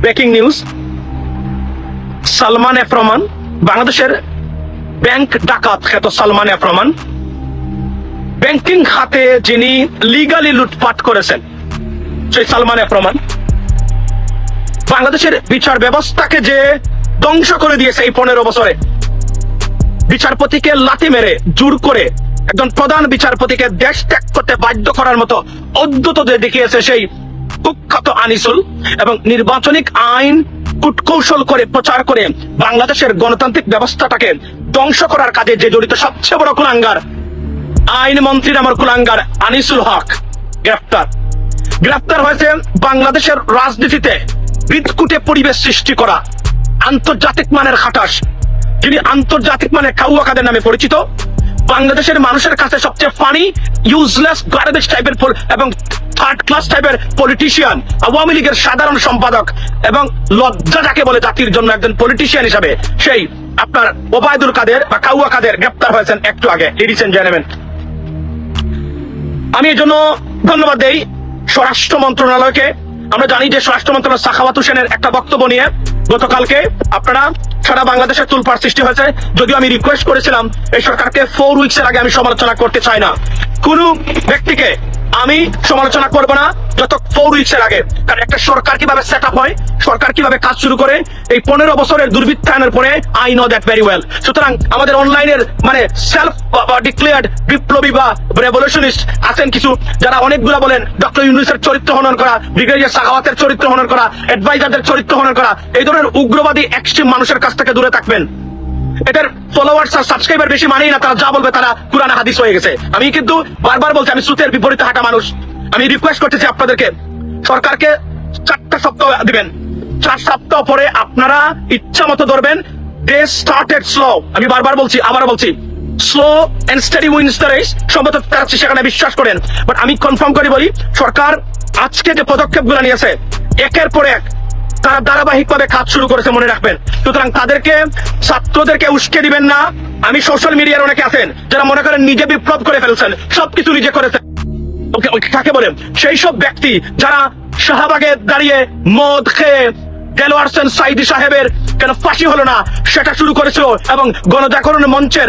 Breaking news, Salman F Rahman, বাংলাদেশের bank ডাকাত খ্যাত সালমান এফ রহমান, ব্যাংকিং খাতে যিনি লিগালি লুটপাট করেছেন সেই সালমান এফ রহমান, বাংলাদেশের বিচার ব্যবস্থাকে যে ধ্বংস করে দিয়েছে এই 15 বছরে, বিচারপতিকে লাথি মেরে জোর করে একজন প্রধান বিচারপতিকে দেশ ত্যাগ করতে বাধ্য করার মতো অদ্ভুত যে দেখিয়েছে সেই কুখ্যাত আনিসুল, এবং নির্বাচনিক আইন কূটকৌশল করে প্রচার করে বাংলাদেশের গণতান্ত্রিক ব্যবস্থাটাকে ধ্বংস করার কাজে যে জড়িত সবচেয়ে বড় কুলাঙ্গার আইনমন্ত্রী নামের কুলাঙ্গার আনিসুল হক গ্রেফতার হয়েছে। বাংলাদেশের রাজনীতিতে বিদকুটে পরিবেশ সৃষ্টি করা আন্তর্জাতিক মানের খাটাস, যিনি আন্তর্জাতিক মানের কাউয়া কাদের নামে পরিচিত, বাংলাদেশের মানুষের কাছে সবচেয়ে ফানি, ইউজলেস, গার্বেজ টাইপের এবং থার্ড ক্লাস টাইপের পলিটিশিয়ান, আওয়ামী লীগের সাধারণ সম্পাদক এবং লজ্জা যাকে বলে জাতির জন্য একজন পলিটিশিয়ান হিসাবে সেই আপনার ওবায়দুল কাদের বা কাউয়া কাদের গ্রেফতার হয়েছেন একটু আগে। লেডিস এন্ড জেন্টলম্যান, আমি এই জন্য ধন্যবাদ দেই স্বরাষ্ট্র মন্ত্রণালয়কে। আমরা জানি যে স্বরাষ্ট্র মন্ত্রণালয় সাখাওয়াত হোসেনের একটা বক্তব্য নিয়ে গতকালকে আপনারা সারা বাংলাদেশের তুলপাড় সৃষ্টি হয়েছে। যদিও আমি রিকোয়েস্ট করেছিলাম এই সরকারকে 4 উইকসের আগে আমি সমালোচনা করতে চাই না, কোন ব্যক্তিকে আমি সমালোচনা করব না যত 4 উইকসের আগে, কারণ একটা সরকার কিভাবে সেট আপ হয়, সরকার কিভাবে কাজ শুরু করে, এই 15 বছরের দুর্বৃত্তায়নের পরে I know that very well. সুতরাং আমাদের অনলাইনের মানে সেলফ ডিক্লেয়ার্ড বিপ্লবী বা রেভলিউশনিস্ট আছেন কিছু, যারা অনেকগুলা বলেন ডক্টর ইউনূসের চরিত্র হনন করা, ব্রিগেডিয়ার সাখাওয়াতের চরিত্র হনন করা, অ্যাডভাইজারদের চরিত্র হনন করা, এই ধরনের উগ্রবাদী এক্সট্রিম মানুষের কাছ থেকে দূরে থাকবেন। এটার ফলোয়ার্স আর সাবস্ক্রাইবার বেশি মানেই না, তারা যা বলবে তারা কুরআন হাদিস হয়ে গেছে। আমি কিন্তু বারবার বলছি আমি সুতের বিপরীতে হাঁটা মানুষ। আমি রিকোয়েস্ট করতেছি আপনাদেরকে, সরকারকে 4টা সপ্তাহ দিবেন, 4 সপ্তাহ পরে আপনারা ইচ্ছা মতো ধরবেন। দে স্টার্টেড স্লো, আমি বারবার বলছি, আবারও বলছি, slow and steady wins the race. সম্ভবত তারা সেখানে বিশ্বাস করেন, বাট আমি কনফার্ম করে বলি সরকার আজকে যে পদক্ষেপগুলো নিয়েছে একের পর এক তারা ধারাবাহিকভাবে কাজ শুরু করেছে, মনে রাখবেন। সুতরাং তাদেরকে, ছাত্রদেরকে উস্কে দিবেন না। আমি সোশ্যাল মিডিয়ার অনেকে আছেন যারা মনে করেন নিজে বিপ্লব করে ফেলছেন, সবকিছু নিজে করেছেন, কাকে বলেন সেই সব ব্যক্তি যারা শাহবাগে দাঁড়িয়ে মদ খেয়ে দেলোয়ার হোসেন সাইদি সাহেবের কেন ফাঁসি হলো না সেটা শুরু করেছিল, এবং গণজাগরণ মঞ্চের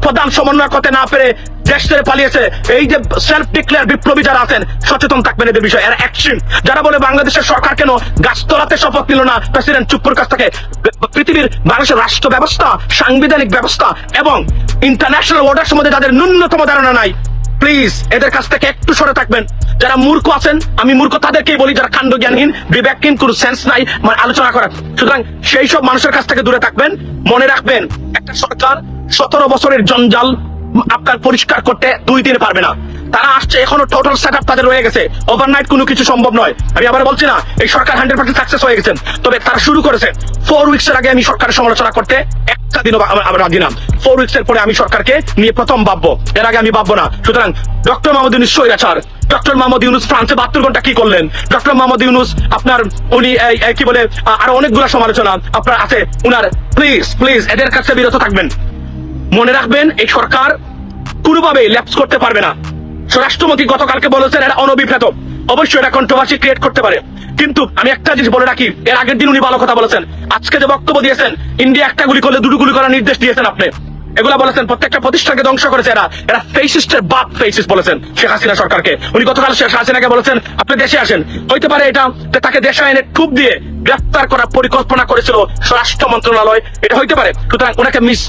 প্রধান সমন্বয় করতে না পেরে দেশ ছেড়ে পালিয়েছে। এই যে সেলফ ডিক্লেয়ার বিপ্লবী যারা আছেন, সচেতন থাকবেন এদের বিষয়ে। এর অ্যাকশন যারা বলে বাংলাদেশের সরকার কেন গাছতলাতে শপথ নিল না প্রেসিডেন্ট চুপ্পুর কাছ থেকে, পৃথিবীর বাংলাদেশের রাষ্ট্র ব্যবস্থা, সাংবিধানিক ব্যবস্থা এবং ইন্টারন্যাশনাল অর্ডার সম্বন্ধে যাদের ন্যূনতম ধারণা নাই, প্লিজ এদের কাছ থেকে একটু সরে থাকবেন। যারা মূর্খ আছেন, আমি মূর্খ তাদেরকেই বলি, যারা কাণ্ড জ্ঞানহীন, বিবেকহীন, কোনো সেন্স নাই মানে আলোচনা করার। সুতরাং সেই সব মানুষের কাছ থেকে দূরে থাকবেন। মনে রাখবেন একটা সরকার 17 বছরের জঞ্জাল আপনার পরিষ্কার করতে 2 দিনে পারবে না। তারা আসছে, এখনো টোটাল সেট আপ তাদের রয়ে গেছে, ওভারনাইট কোনো কিছু সম্ভব নয়। আমি আবার বলছি না এই সরকার 100% সাকসেস হয়ে গেছেন, তবে তারা শুরু করেছে। 4 উইকসের আগে আমি সরকারের সমালোচনা করতে একটা দিনও রাজি না। 4 উইকসের পরে আমি সরকারকে নিয়ে প্রথম ভাববো, এর আগে আমি ভাববো না। সুতরাং ডক্টর মোহাম্মদ ইউনূস স্বৈরাচার, ডক্টর মোহাম্মদ ইউনূস ফ্রান্সে 72 ঘন্টা কি করলেন, ডক্টর মোহাম্মদ ইউনূস আপনার উনি কি বলে আরো অনেকগুলো সমালোচনা আপনার আছে উনার। প্লিজ প্লিজ এদের কাছে বিরত থাকবেন। মনে রাখবেন এই সরকার কোনোভাবে ল্যাপস করতে পারবে না। স্বরাষ্ট্রমন্ত্রী গতকালকে বলেছেন এরা অনভিপ্রেত, অবশ্যই এটা কন্ট্রোভার্সি ক্রিয়েট করতে পারে, কিন্তু আমি একটা জিনিস বলে রাখি, এর আগের দিন উনি ভালো কথা বলেছেন। আজকে যে বক্তব্য দিয়েছেন, ইন্ডিয়া একটা গুলি করলে 2 গুলি করার নির্দেশ দিয়েছেন আপনি, এগুলা বলেছেন, প্রত্যেকটা প্রতিষ্ঠানকে ধ্বংস করেছে এরা ফেসিস্টের বাপ ফেসিস্ট বলেছেন শেখ হাসিনা সরকারকে। উনি গতকাল শেখ হাসিনাকে বলেছেন আপনি দেশে আসেন, হইতে পারে এটা তাকে দেশে এনে টুপ দিয়ে গ্রেফতার করার পরিকল্পনা করেছিল স্বরাষ্ট্র মন্ত্রণালয়, এটা হইতে পারে। সুতরাং ওনাকে মিস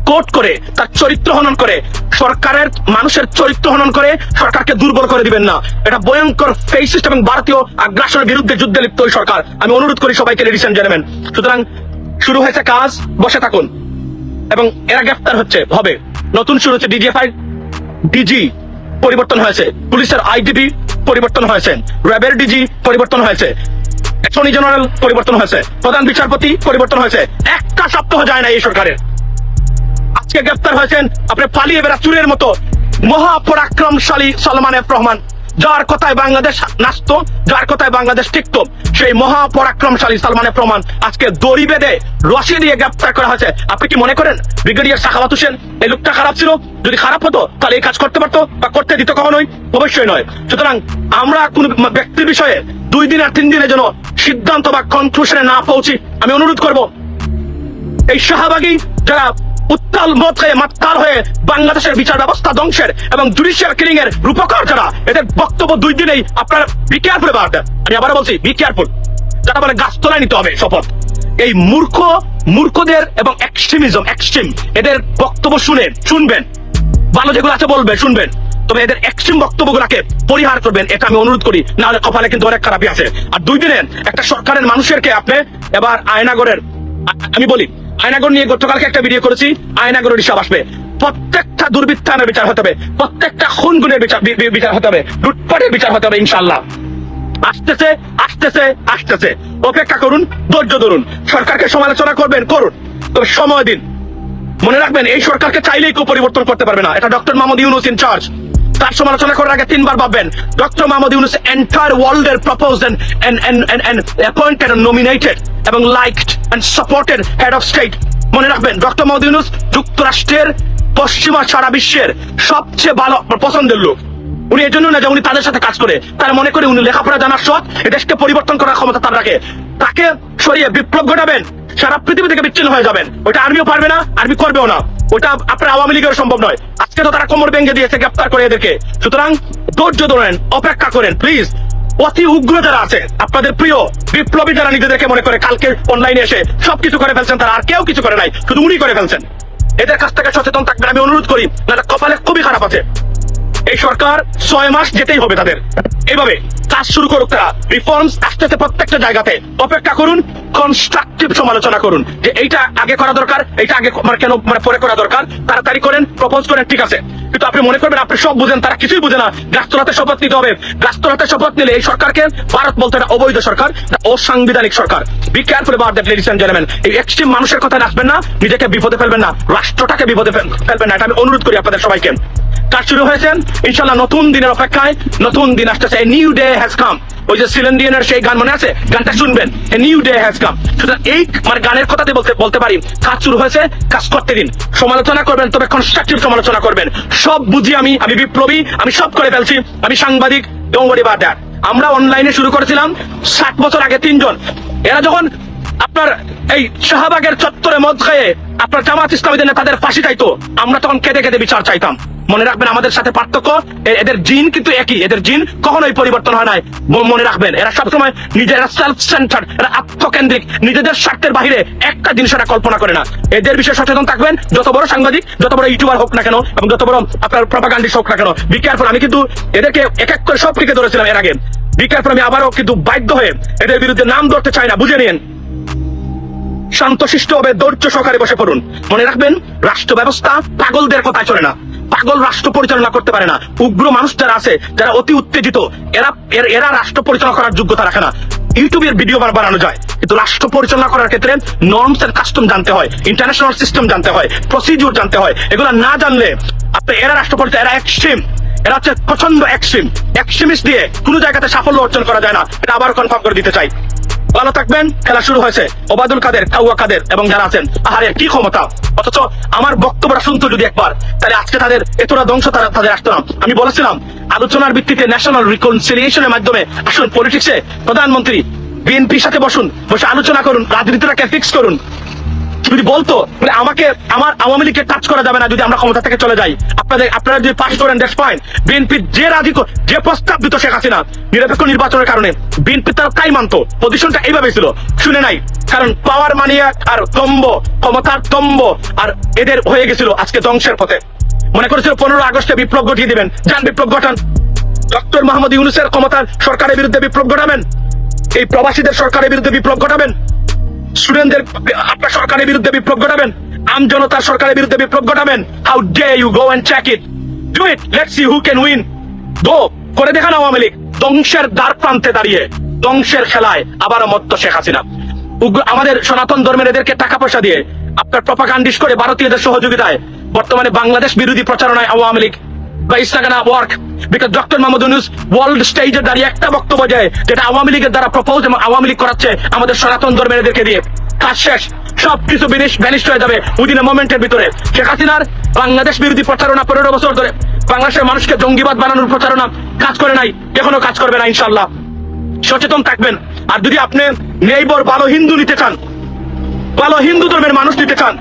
কোট করে, তার চরিত্র হনন করে, সরকারের মানুষের চরিত্র হনন করে সরকারকে দুর্বল করে দিবেন না। এটা ভয়ঙ্কর ফেসিস্ট এবং ভারতীয় আগ্রাসনের বিরুদ্ধে যুদ্ধে লিপ্ত ওই সরকার। আমি অনুরোধ করি সবাইকে, লেডিস এন্ড জেন্টলম্যান। সুতরাং শুরু হয়েছে কাজ, বসে থাকুন। এবং এরা গ্রেফতার হবে, নতুন শুরু হচ্ছে। ডিজিএফআই ডিজি পরিবর্তন হয়েছে, পুলিশের আইজিপি পরিবর্তন হয়েছে, র্যাবের ডিজি পরিবর্তন হয়েছে, অ্যাটর্নি জেনারেল পরিবর্তন হয়েছে, প্রধান বিচারপতি পরিবর্তন হয়েছে। একটা সপ্তাহ যায় না এই সরকারের। আজকে গ্রেফতার হয়েছেন আপনি পালিয়ে বেড়া চুরের মতো মহাপরাক্রমশালী সালমান এফ রহমান, যার কথায় বাংলাদেশ নাচতো, যার কথায় বাংলাদেশ টিকতো, সেই মহাপরাক্রমশালী সালমানের প্রমাণ আজকে দড়ি বেঁধে রশি দিয়ে গ্রেপ্তার করা হয়েছে। আপনি কি মনে করেন ব্রিগেডিয়ার সাখাওয়াত হোসেন এই লোকটা খারাপ ছিল? যদি খারাপ হতো তাহলে এই কাজ করতে পারতো বা করতে দিত? কখনোই, অবশ্যই নয়। সুতরাং আমরা কোন ব্যক্তির বিষয়ে 2 দিন আর 3 দিনের জন্য সিদ্ধান্ত বা কনক্লুশনে না পৌঁছি। আমি অনুরোধ করব এই শাহবাগী যারা উত্তাল মত হয়ে মাত্তাল হয়ে বাংলাদেশের বিচার ব্যবস্থা ধ্বংসের এবং জুডিশিয়াল কিলিং এর রূপকার যারা, এদের বক্তব্য 2 দিনেই আপনারা বি কেয়ারফুল অ্যাবাউট দ্যাট। আমি আবারও বলছি, বি কেয়ারফুল। যারা বলে গাছতলায় নিতে হবে শপথ, এই মূর্খদের এবং এক্সট্রিম এদের বক্তব্য শুনবেন, ভালো যেগুলো আছে বলবেন, শুনবেন, তবে এদের এক্সট্রিম বক্তব্যগুলোকে পরিহার করবেন, এটা আমি অনুরোধ করি। না হলে কপালে কিন্তু অনেক খারাপই আছে। আর 2 দিনের একটা সরকারের মানুষেরকে আপনি এবার আয়নাগরের, আমি বলি আয়নাগর নিয়ে গতকালকে একটা ভিডিও করেছি, আয়নাগরের হিসাব আসবে। প্রত্যেকটা দুর্বৃত্তায়নের বিচার হতে হবে, প্রত্যেকটা খুন-গুনের বিচার হতে হবে, লুটপাটের বিচার হতে হবে ইনশাআল্লাহ। আসতেছে, অপেক্ষা করুন, ধৈর্য ধরুন। সরকারকে সমালোচনা করবেন, করুন, তবে সময় দিন। মনে রাখবেন, এই সরকারকে চাইলেই কেউ পরিবর্তন করতে পারবে না। এটা doctor Mohammad Yunus in charge. তার সমালোচনা করার আগে 3 বার ভাববেন। ডক্টর মোহাম্মদ ইউনূস এন্টায়ার ওয়ার্ল্ডের proposed and appointed and nominated এবং liked and supported head of state. মনে রাখবেন, ডক্টর মোহাম্মদ ইউনূস যুক্তরাষ্ট্রের, পশ্চিমা সারা বিশ্বের সবচেয়ে ভালো পছন্দের লোক। উনি এই জন্য না যে উনি তাদের সাথে কাজ করে, তারা মনে করে উনি লেখাপড়া জানার সৎ, এই দেশকে পরিবর্তন করার ক্ষমতা তার রাখে। তাকে সরিয়ে বিপ্লব ঘটাবেন, সারা পৃথিবী থেকে বিচ্ছিন্ন হয়ে যাবেন। ওইটা আর্মিও পারবে না, আর্মি করবেও না। ওটা আপনার আওয়ামী লীগের সম্ভব নয়। আজকে তো তারা কোমর ভেঙে দিয়েছে গ্রেপ্তার করে এদেরকে। সুতরাং ধৈর্য ধরেন, অপেক্ষা করেন প্লিজ। অতি উগ্র যারা আছে, আপনাদের প্রিয় বিপ্লবী যারা নিজেদেরকে মনে করে কালকে অনলাইনে এসে সবকিছু করে ফেলছেন, তারা আর কেউ কিছু করে নাই, শুধু উনি করে ফেলছেন। এদের কাছ থেকে সচেতন থাকবেন, আমি অনুরোধ করি, না কপালে খুবই খারাপ আছে। এই সরকার 6 মাস যেতেই হবে তাদের। এইভাবে কাজ শুরু করুক তারা, রিফর্মস আসতেছে প্রত্যেকটা জায়গাতে। অপেক্ষা করুন, কনস্ট্রাকটিভ সমালোচনা করুন যে এইটা আগে করা দরকার, এইটা আগে কেন পরে করা দরকার। তাড়াতাড়ি করেন, প্রপোজ করেন, ঠিক আছে। কিন্তু আপনি মনে করবেন আপনি সব বুঝেন, তারা কিছুই বুঝে না। গাছতলাতে শপথ নিতে হবে। গাছতলাতে শপথ নিলে এই সরকারকে ভারত বলতে এটা অবৈধ সরকার, অসাংবিধানিক সরকার। Be careful about that ladies and gentleman. এই এক্সট্রিম মানুষের কথা আসবেন না, নিজেকে বিপদে ফেলবেন না, রাষ্ট্রটাকে বিপদে ফেলবেন না। এটা আমি অনুরোধ করি আপনাদের সবাইকে। কাজ শুরু হয়েছেন, ইনশাআল্লাহ নতুন দিনের অপেক্ষায়, নতুন দিন আসতেছে। A new day has come. ওই যে সিলেন্ডিয়ানের সেই গান মনে আছে, গানটা শুনবেন, a new day has come. সুতরাং এই গানের কথাতে বলতে পারি, কাজ শুরু হয়েছে, কাজ করতে দিন। সমালোচনা করবেন, তবে কনস্ট্রাকটিভ সমালোচনা করবেন। সব বুঝি আমি বিপ্লবী, আমি সব করে ফেলছি, আমি সাংবাদিক, ডোন্ট ওয়ারি অ্যাবাউট দ্যাট। আমরা অনলাইনে শুরু করেছিলাম 60 বছর আগে 3 জন। এরা যখন আপনার এই শাহবাগের চত্বরে মদ খেয়ে আপনার জামাত ইসলামীদের নেতাদের ফাঁসি চাইতো, আমরা তখন কেঁদে কেঁদে বিচার চাইতাম। মনে রাখবেন, আমাদের সাথে পার্থক্য, এদের জিন কিন্তু একই, এদের জিন কখনোই পরিবর্তন হয় নাই। মনে রাখবেন, এরা সবসময় নিজেরা সেলফ সেন্টার্ড, এরা আত্মকেন্দ্রিক, নিজেদের স্বার্থের বাহিরে একটা জিনিস এরা কল্পনা করে না। এদের বিষয়ে সচেতন থাকবেন, যত বড় সাংবাদিক, যত বড় ইউটিউবার হোক না কেন, এবং যত বড় আপনার প্রপাগান্ডিস্ট হোক না কেন, বি কেয়ারফুল। আমি কিন্তু এদেরকে এক এক করে সব দিকে ধরেছিলাম এর আগে। Be careful. আমি আবারও কিন্তু বাধ্য হয়ে এদের বিরুদ্ধে নাম ধরতে চাই না, বুঝে নিন। শান্তশিষ্ট হবে, ধৈর্য সহকারে বসে পড়ুন। মনে রাখবেন, রাষ্ট্র ব্যবস্থা পাগলদের কথায় চলে না। পাগল রাষ্ট্র পরিচালনা করতে পারে না। উগ্র মানুষ যারা আছে, যারা অতি উত্তেজিত, এরা রাষ্ট্র পরিচালনা করার যোগ্যতা রাখে না। ইউটিউবের ভিডিও বানানো যায়, কিন্তু রাষ্ট্র পরিচালনা করার ক্ষেত্রে নর্মস এন্ড কাস্টম জানতে হয়, ইন্টারন্যাশনাল সিস্টেম জানতে হয়, প্রসিডিউর জানতে হয়। এগুলো না জানলে আপনি এরা রাষ্ট্র পরিচালনা, এরা এক্সট্রিম, এরা হচ্ছে প্রচন্ড এক্সট্রিমিস্ট দিয়ে কোনো জায়গাতে সাফল্য অর্জন করা যায় না। এটা আবার কনফার্ম করে দিতে চাই। ভালো থাকবেন। খেলা শুরু হয়েছে। ওবায়দুল কাদের, কাউয়া কাদের এবং যারা আছেন, আহারে কি ক্ষমতা! অথচ আমার বক্তব্যটা শুনতো যদি একবার, তাহলে আজকে তাদের এতটা ধ্বংস তাদের আসতো না। আমি বলেছিলাম, আলোচনার ভিত্তিতে ন্যাশনাল রিকনসিলিয়েশনের মাধ্যমে আসুন পলিটিক্সে। প্রধানমন্ত্রী বিএনপির সাথে বসে আলোচনা করুন, রাজনীতিটাকে ফিক্স করুন। যদি বলতো আমাকে আমার আওয়ামী লীগকে টাচ করা যাবে না যদি আমরা ক্ষমতা থেকে চলে যাই, আপনারা যদি পাস করেন, দ্যাটস ফাইন। বিএনপি যে প্রস্তাব দিত শেখ হাসিনা নিরপেক্ষ নির্বাচনের কারণে, বিএনপি তারা তাই মানত। পজিশনটা এইভাবে ছিল, শুনে নাই। কারণ পাওয়ার মানিয়া আর তম্ব, ক্ষমতার তম্ব আর এদের হয়ে গেছিল আজকে ধ্বংসের পথে। মনে করেছিল 15 আগস্টে বিপ্লব ঘটিয়ে দিবেন, যান বিপ্লব ঘটান। ডক্টর মোহাম্মদ ইউনূসের ক্ষমতার সরকারের বিরুদ্ধে বিপ্লব ঘটাবেন, এই প্রবাসীদের সরকারের বিরুদ্ধে বিপ্লব ঘটাবেন, স্টুডেন্টদের আপনার সরকারের বিরুদ্ধে বিপ্লব ঘটাবেন, আম জনতার সরকারের বিরুদ্ধে বিপ্লব ঘটাবেন। How do you go and check it, do it, let's see who can win. Go করে দেখান আওয়ামী লীগ। ধ্বংসের দ্বার প্রান্তে দাঁড়িয়ে ধ্বংসের খেলায় আবারও মত্ত শেখ হাসিনা। আমাদের সনাতন ধর্মের এদেরকে টাকা পয়সা দিয়ে আপনার প্রপাগান্ডিস্ট করে ভারতীয়দের সহযোগিতায় বর্তমানে বাংলাদেশ বিরোধী প্রচারণায় আওয়ামী লীগ বা it's not gonna work because doctor Mohammad Yunus world স্টেজে দাঁড়িয়ে একটা বক্তব্য দেয় যেটা আওয়ামী লীগের দ্বারা প্রপোজ এবং আওয়ামী লীগ করাচ্ছে আমাদের সনাতন ধর্মের এদেরকে দিয়ে। কাজ শেষ, সবকিছু ভ্যানিশ হয়ে যাবে উইদিন এ মোমেন্টের ভিতরে। শেখ হাসিনার বাংলাদেশ বিরোধী প্রচারণা 15 বছর ধরে বাংলাদেশের মানুষকে জঙ্গিবাদ বানানোর প্রচারণা কাজ করে নাই, এখনো কাজ করবে না ইনশাআল্লাহ। সচেতন থাকবেন। আর যদি আপনি নেইবর ভালো হিন্দু নিতে চান, ভালো হিন্দু ধর্মের মানুষ নিতে চান,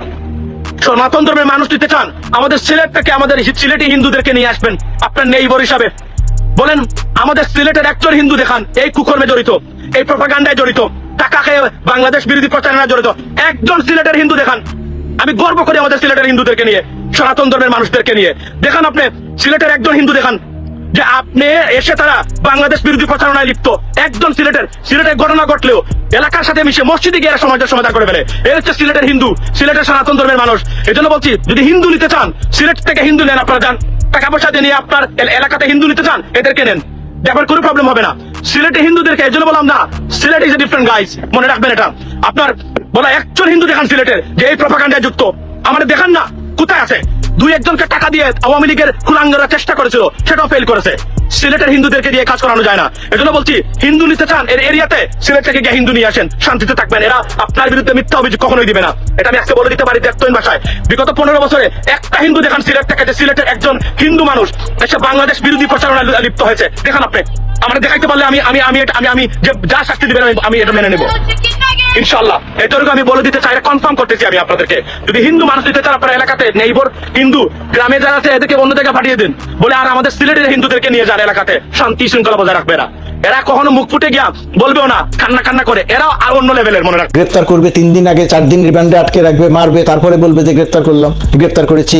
সনাতন ধর্মের মানুষ নিতে চান, আমাদের সিলেট থেকে আমাদের সিলেটি হিন্দুদেরকে নিয়ে আসবেন আপনার নেইবর হিসাবে। বলেন আমাদের সিলেটের একজন হিন্দু দেখান এই কুকর্মে জড়িত, এই প্রপাগান্ডায় জড়িত, টাকা খেয়ে বাংলাদেশ বিরোধী প্রচারণায় জড়িত, একজন সিলেটের হিন্দু দেখান। আমি গর্ব করি আমাদের সিলেটের হিন্দুদেরকে নিয়ে, সনাতন ধর্মের মানুষদেরকে নিয়ে। দেখান আপনি সিলেটের একজন হিন্দু দেখান যে আপনি এসে তারা বাংলাদেশ বিরোধী প্রচারণায় লিপ্ত। একজন সিলেটের ঘটনা ঘটলেও এলাকার সাথে মিশে মসজিদে গিয়ে সমাজের সমাধান করে ফেলে। এই হচ্ছে সিলেটের হিন্দু, সিলেটের সনাতন ধর্মের মানুষ। এই জন্য বলছি যদি হিন্দু নিতে চান সিলেট থেকে হিন্দু নেন, আপনারা যান টাকা পয়সা দিয়ে নিয়ে আপনার এলাকাতে হিন্দু নিতে চান এদেরকে নেন, দেখবেন কোনো প্রবলেম হবে না। সিলেটে হিন্দুদেরকে এই জন্য বললাম না, Sylhet is a different guys, মনে রাখবেন এটা। আপনার বলা একজন হিন্দু দেখান সিলেটের যে এই প্রপাগান্ডায় যুক্ত, আমাদের দেখান না কোথায় আছে। দুই একজনকে টাকা দিয়ে আওয়ামী লীগের কুলাঙ্গারা চেষ্টা করেছিল, সেটাও ফেল করেছে। সিলেটের হিন্দুদেরকে দিয়ে কাজ করানো যায় না। এজন্য বলছি হিন্দু নিতে চান এর এরিয়াতে সিলেট থেকে গিয়ে হিন্দু নিয়ে আসেন, শান্তিতে থাকবেন। এরা আপনার বিরুদ্ধে মিথ্যা অভিযোগ কখনোই দিবে না, এটা আমি আজকে বলে দিতে পারি দেখতেন ভাষায়। বিগত 15 বছরে একটা হিন্দু দেখান সিলেট থেকে যে সিলেটের একজন হিন্দু মানুষ এসে বাংলাদেশ বিরোধী প্রচারণায় লিপ্ত হয়েছে, দেখান আপনি। আমরা দেখাইতে পারলে আমি যে যা শাস্তি দিবেন আমি এটা মেনে নেব ইনশাআল্লাহ। এটুকু আমি বলে দিতে চাই, কনফার্ম করতেছি আমি আপনাদেরকে। যদি হিন্দু মানুষ দিতে চান আপনার এলাকাতে নেইবর হিন্দু গ্রামে যারা আছে এদেরকে অন্য জায়গায় পাঠিয়ে দিন, বলে আর আমাদের সিলেটের হিন্দুদেরকে নিয়ে যান এলাকাতে, শান্তি শৃঙ্খলা বজায় রাখবে। এরা কখনো মুখ ফুটে গিয়া বলবেও না, কান্না করে। এরা আর অন্য লেভেলের, মনে রাখবে। গ্রেপ্তার করবে 3 দিন আগে 4 দিন রিমান্ডে আটকে রাখবে, মারবে, তারপরে বলবে যে গ্রেপ্তার করেছি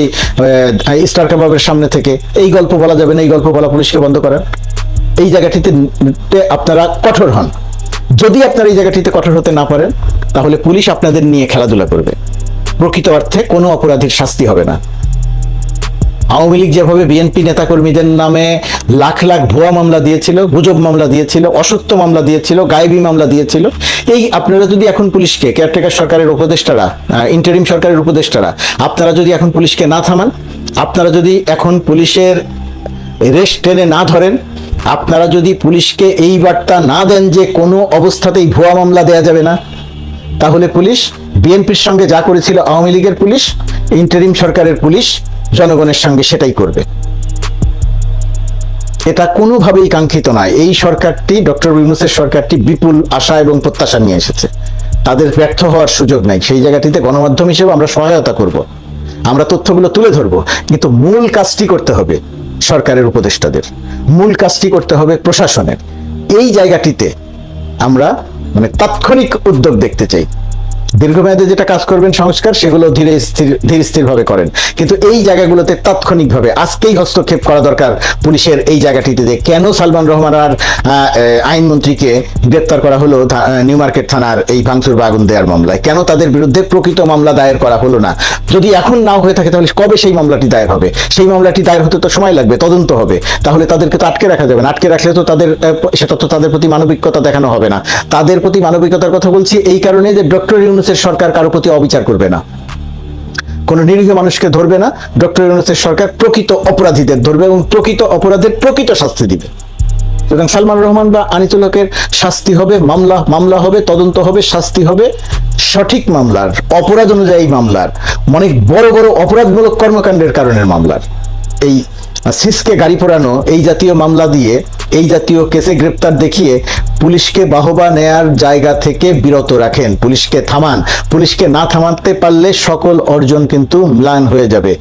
স্টার কাবাবের সামনে থেকে। এই গল্প বলা যাবে না, এই গল্প বলা পুলিশকে বন্ধ করেন। এই জায়গাটিতে আপনারা কঠোর হন। যদি আপনারা এই জায়গাটিতে কঠোর হতে না পারেন তাহলে পুলিশ আপনাদের নিয়ে খেলাধুলা করবে, প্রকৃত অর্থে কোনো অপরাধীর শাস্তি হবে না। আওয়ামী লীগ যেভাবে বিএনপি নেতাকর্মীদের নামে লাখ লাখ ভুয়া মামলা দিয়েছিল, গুজব মামলা দিয়েছিল, অসত্য মামলা দিয়েছিল, গায়েবী মামলা দিয়েছিল, এই আপনারা যদি এখন পুলিশকে, কেয়ারটেকার সরকারের উপদেষ্টারা, ইন্টারিম সরকারের উপদেষ্টারা, আপনারা যদি এখন পুলিশকে না থামান, আপনারা যদি এখন পুলিশের রেশ টেনে না ধরেন, আপনারা যদি পুলিশকে এই বার্তা না দেন যে কোনো অবস্থাতেই ভুয়া মামলা দেয়া যাবে না, তাহলে পুলিশ বিএনপির সঙ্গে যা করেছিল আওয়ামী লীগের পুলিশ, ইন্টারিম সরকারের পুলিশ জনগণের সঙ্গে সেটাই করবে। এটা কোনোভাবেই কাঙ্ক্ষিত নয়। এই সরকারটি, ডক্টর ইউনূসের সরকারটি বিপুল আশা এবং প্রত্যাশা নিয়ে এসেছে, তাদের ব্যর্থ হওয়ার সুযোগ নাই। সেই জায়গাটিতে গণমাধ্যম হিসেবে আমরা সহায়তা করব, আমরা তথ্যগুলো তুলে ধরবো, কিন্তু মূল কাজটি করতে হবে সরকারের উপদেষ্টাদের, মূল কাজটি করতে হবে প্রশাসনের। এই জায়গাটিতে আমরা তাৎক্ষণিক উদ্যোগ দেখতে চাই। দীর্ঘমেয়াদে যেটা কাজ করবেন সংস্কার, সেগুলো ধীরে স্থির ভাবে করেন, কিন্তু এই জায়গাগুলোতে তাৎক্ষণিকভাবে আজকেই হস্তক্ষেপ করা দরকার পুলিশের। এই জায়গাটিতে যে কেন সালমান রহমান আর আইনমন্ত্রীকে গ্রেপ্তার করা হলো নিউ মার্কেট থানার এই ভাঙচুর বা আগুন দেওয়ার মামলায়, কেন তাদের বিরুদ্ধে প্রকৃত মামলা দায়ের করা হলো না? যদি এখন নাও হয়ে থাকে তাহলে কবে সেই মামলাটি দায়ের হবে? সেই মামলাটি দায়ের হতে তো সময় লাগবে, তদন্ত হবে, তাহলে তাদেরকে তো আটকে রাখা যাবে না। আটকে রাখলে তো সেটা তো তাদের প্রতি মানবিকতা দেখানো হবে না। তাদের প্রতি মানবিকতার কথা বলছি এই কারণে যে ডক্টর ইউনূসের সরকার কারো প্রতি অবিচার করবে না, কোন নিরীহ মানুষকে ধরবে না। ডক্টর ইউনূসের সরকার প্রকৃত অপরাধীদের ধরবে এবং প্রকৃত অপরাধের প্রকৃত শাস্তি দিবে। সুতরাং সালমান রহমান বা আনিসুল হকের শাস্তি হবে, মামলা হবে, তদন্ত হবে, শাস্তি হবে সঠিক মামলার, অপরাধ অনুযায়ী মামলার, অনেক বড় বড় অপরাধমূলক কর্মকাণ্ডের কারণে মামলার। এই সিসকে গাড়ি পোড়ানো, এই জাতীয় মামলা দিয়ে, এই জাতীয় কেসে গ্রেপ্তার দেখিয়ে পুলিশকে বাহবা নেয়ার জায়গা থেকে বিরত রাখেন, পুলিশকে থামান। পুলিশকে না থামাতে পারলে সকল অর্জন কিন্তু ম্লান হয়ে যাবে।